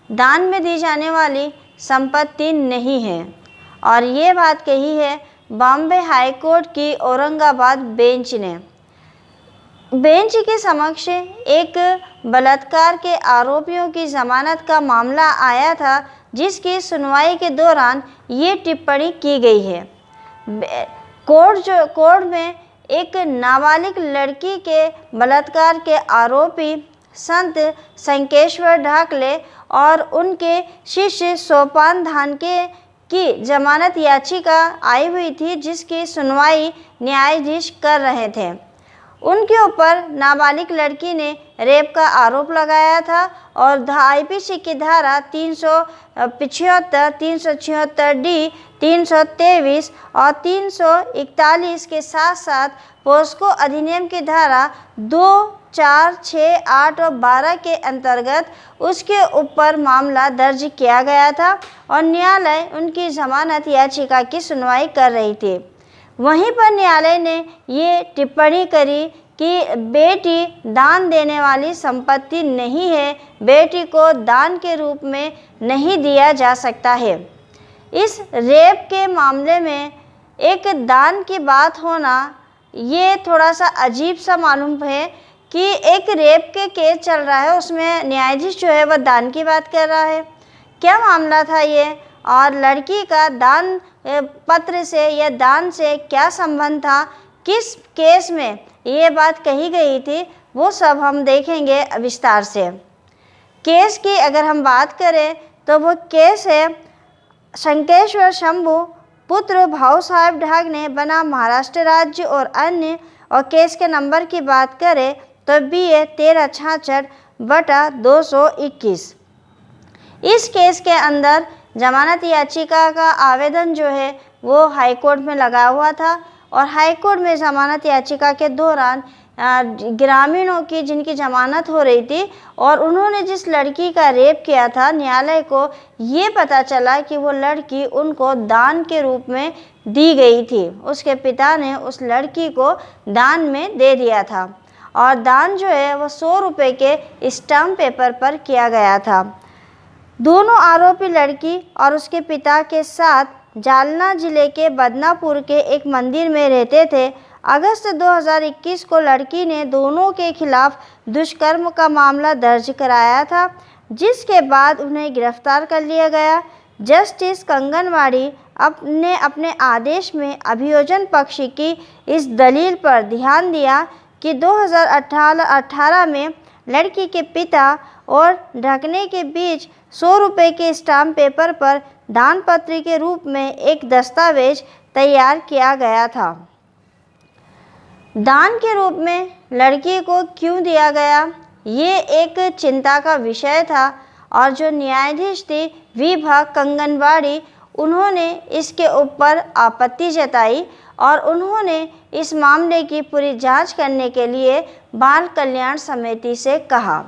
दान में दी जाने वाली संपत्ति नहीं है। और ये बात कही है बॉम्बे हाई कोर्ट की औरंगाबाद बेंच ने। बेंच के समक्ष एक बलात्कार के आरोपियों की जमानत का मामला आया था, जिसकी सुनवाई के दौरान ये टिप्पणी की गई है। कोर्ट में एक नाबालिग लड़की के बलात्कार के आरोपी संत संकेश्वर ढाकले और उनके शिष्य सोपान धानके की जमानत याचिका आई हुई थी, जिसकी सुनवाई न्यायाधीश कर रहे थे। उनके ऊपर नाबालिग लड़की ने रेप का आरोप लगाया था और आईपीसी की धारा 375, 376 डी, 323 और 341 के साथ साथ पोस्को अधिनियम की धारा 2, 4, 6, 8 और 12 के अंतर्गत उसके ऊपर मामला दर्ज किया गया था और न्यायालय उनकी जमानत याचिका की सुनवाई कर रही थी। वहीं पर न्यायालय ने ये टिप्पणी करी कि बेटी दान देने वाली संपत्ति नहीं है, बेटी को दान के रूप में नहीं दिया जा सकता है। इस रेप के मामले में एक दान की बात होना ये थोड़ा सा अजीब सा मालूम है कि एक रेप के केस चल रहा है, उसमें न्यायाधीश जो है वह दान की बात कर रहा है। क्या मामला था ये, और लड़की का दान पत्र से या दान से क्या संबंध था, किस केस में ये बात कही गई थी, वो सब हम देखेंगे विस्तार से। केस की अगर हम बात करें तो वो केस है शंकेश्वर शंभू पुत्र भाऊ साहब ढाकने बना महाराष्ट्र राज्य और अन्य। और केस के नंबर की बात करें तो BA 1366/221। इस केस के अंदर जमानत याचिका का आवेदन जो है वो हाई कोर्ट में लगा हुआ था और हाई कोर्ट में जमानत याचिका के दौरान ग्रामीणों की जिनकी जमानत हो रही थी और उन्होंने जिस लड़की का रेप किया था, न्यायालय को ये पता चला कि वो लड़की उनको दान के रूप में दी गई थी। उसके पिता ने उस लड़की को दान में दे दिया था और दान जो है वो 100 रुपये के स्टाम्प पेपर पर किया गया था। दोनों आरोपी लड़की और उसके पिता के साथ जालना जिले के बदनापुर के एक मंदिर में रहते थे। अगस्त 2021 को लड़की ने दोनों के खिलाफ दुष्कर्म का मामला दर्ज कराया था, जिसके बाद उन्हें गिरफ्तार कर लिया गया। जस्टिस कंगनवाड़ी अपने आदेश में अभियोजन पक्ष की इस दलील पर ध्यान दिया कि 2018 में लड़की के पिता और ढकने के बीच 100 रुपये के स्टाम्प पेपर पर दान पत्र के रूप में एक दस्तावेज तैयार किया गया था। दान के रूप में लड़की को क्यों दिया गया, ये एक चिंता का विषय था और जो न्यायाधीश थे विभा कंगनवाड़ी, उन्होंने इसके ऊपर आपत्ति जताई और उन्होंने इस मामले की पूरी जांच करने के लिए बाल कल्याण समिति से कहा।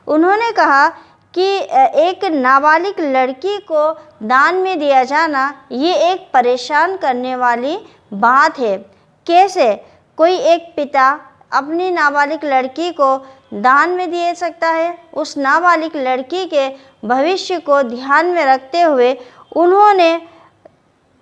उन्होंने कहा कि एक नाबालिग लड़की को दान में दिया जाना ये एक परेशान करने वाली बात है। कैसे कोई एक पिता अपनी नाबालिग लड़की को दान में दे सकता है? उस नाबालिग लड़की के भविष्य को ध्यान में रखते हुए उन्होंने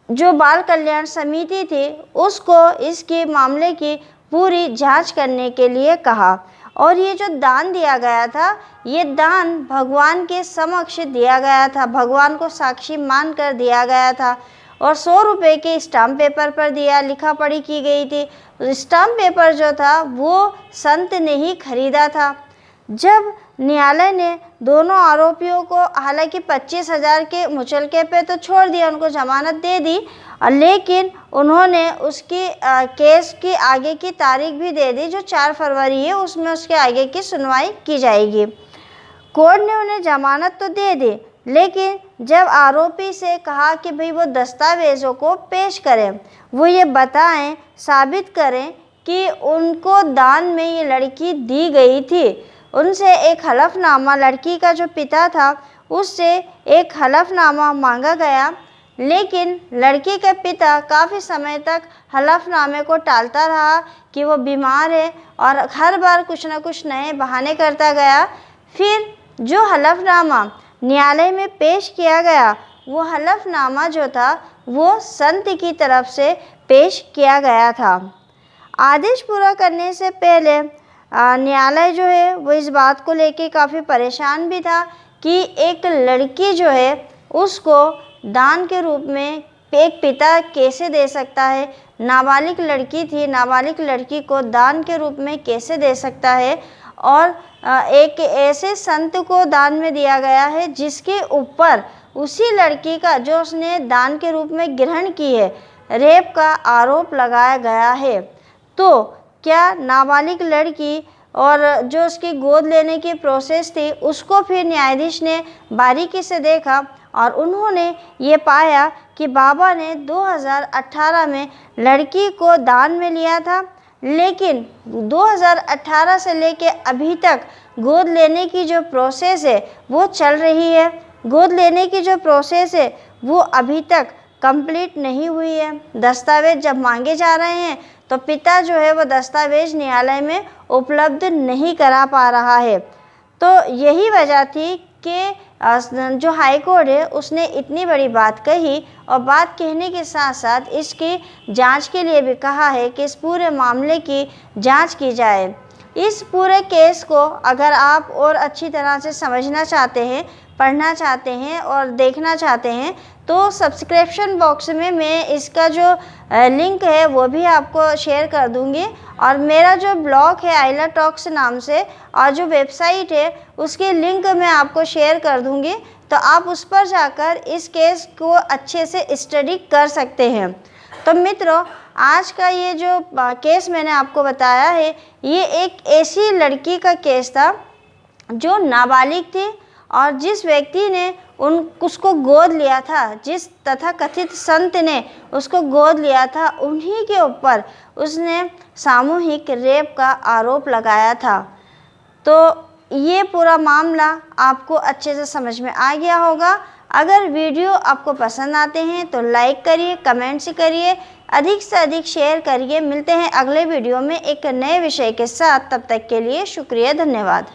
जो बाल कल्याण समिति थी उसको इसके मामले की पूरी जांच करने के लिए कहा। और ये जो दान दिया गया था, ये दान भगवान के समक्ष दिया गया था, भगवान को साक्षी मानकर दिया गया था और 100 रुपये के स्टाम्प पेपर पर दिया, लिखा पढ़ी की गई थी। स्टाम्प पेपर जो था वो संत ने ही खरीदा था। जब न्यायालय ने दोनों आरोपियों को हालांकि 25,000 के मुचलके पे तो छोड़ दिया, उनको जमानत दे दी, लेकिन उन्होंने उसकी केस की आगे की तारीख भी दे दी जो 4 फरवरी है, उसमें उसके आगे की सुनवाई की जाएगी। कोर्ट ने उन्हें जमानत तो दे दी, लेकिन जब आरोपी से कहा कि भाई वो दस्तावेज़ों को पेश करें, वो ये बताएं, साबित करें कि उनको दान में ये लड़की दी गई थी, उनसे एक हलफनामा, लड़की का जो पिता था उससे एक हलफनामा मांगा गया, लेकिन लड़की के पिता काफ़ी समय तक हलफनामे को टालता रहा कि वो बीमार है और हर बार कुछ ना कुछ नए बहाने करता गया। फिर जो हलफनामा न्यायालय में पेश किया गया वो हलफनामा जो था वो संत की तरफ से पेश किया गया था। आदेश पूरा करने से पहले न्यायालय जो है वो इस बात को लेके काफ़ी परेशान भी था कि एक लड़की जो है उसको दान के रूप में एक पिता कैसे दे सकता है। नाबालिग लड़की थी, नाबालिग लड़की को दान के रूप में कैसे दे सकता है। और एक ऐसे संत को दान में दिया गया है जिसके ऊपर उसी लड़की का, जो उसने दान के रूप में ग्रहण की है, रेप का आरोप लगाया गया है। तो क्या नाबालिग लड़की और जो उसकी गोद लेने की प्रोसेस थी उसको फिर न्यायाधीश ने बारीकी से देखा और उन्होंने ये पाया कि बाबा ने 2018 में लड़की को दान में लिया था, लेकिन 2018 से लेके अभी तक गोद लेने की जो प्रोसेस है वो चल रही है। गोद लेने की जो प्रोसेस है वो अभी तक कंप्लीट नहीं हुई है। दस्तावेज जब मांगे जा रहे हैं तो पिता जो है वो दस्तावेज न्यायालय में उपलब्ध नहीं करा पा रहा है। तो यही वजह थी कि जो हाई कोर्ट है उसने इतनी बड़ी बात कही और बात कहने के साथ साथ इसकी जांच के लिए भी कहा है कि इस पूरे मामले की जांच की जाए। इस पूरे केस को अगर आप और अच्छी तरह से समझना चाहते हैं, पढ़ना चाहते हैं और देखना चाहते हैं तो सब्सक्रिप्शन बॉक्स में मैं इसका जो लिंक है वो भी आपको शेयर कर दूंगी। और मेरा जो ब्लॉग है आइला टॉक्स नाम से और जो वेबसाइट है उसकी लिंक मैं आपको शेयर कर दूंगी, तो आप उस पर जाकर इस केस को अच्छे से स्टडी कर सकते हैं। तो मित्रों, आज का ये जो केस मैंने आपको बताया है ये एक ऐसी लड़की का केस था जो नाबालिग थी और जिस व्यक्ति ने उसको गोद लिया था, जिस तथाकथित संत ने उसको गोद लिया था, उन्हीं के ऊपर उसने सामूहिक रेप का आरोप लगाया था। तो ये पूरा मामला आपको अच्छे से समझ में आ गया होगा। अगर वीडियो आपको पसंद आते हैं तो लाइक करिए, कमेंट्स करिए, अधिक से अधिक शेयर करिए। मिलते हैं अगले वीडियो में एक नए विषय के साथ, तब तक के लिए शुक्रिया, धन्यवाद।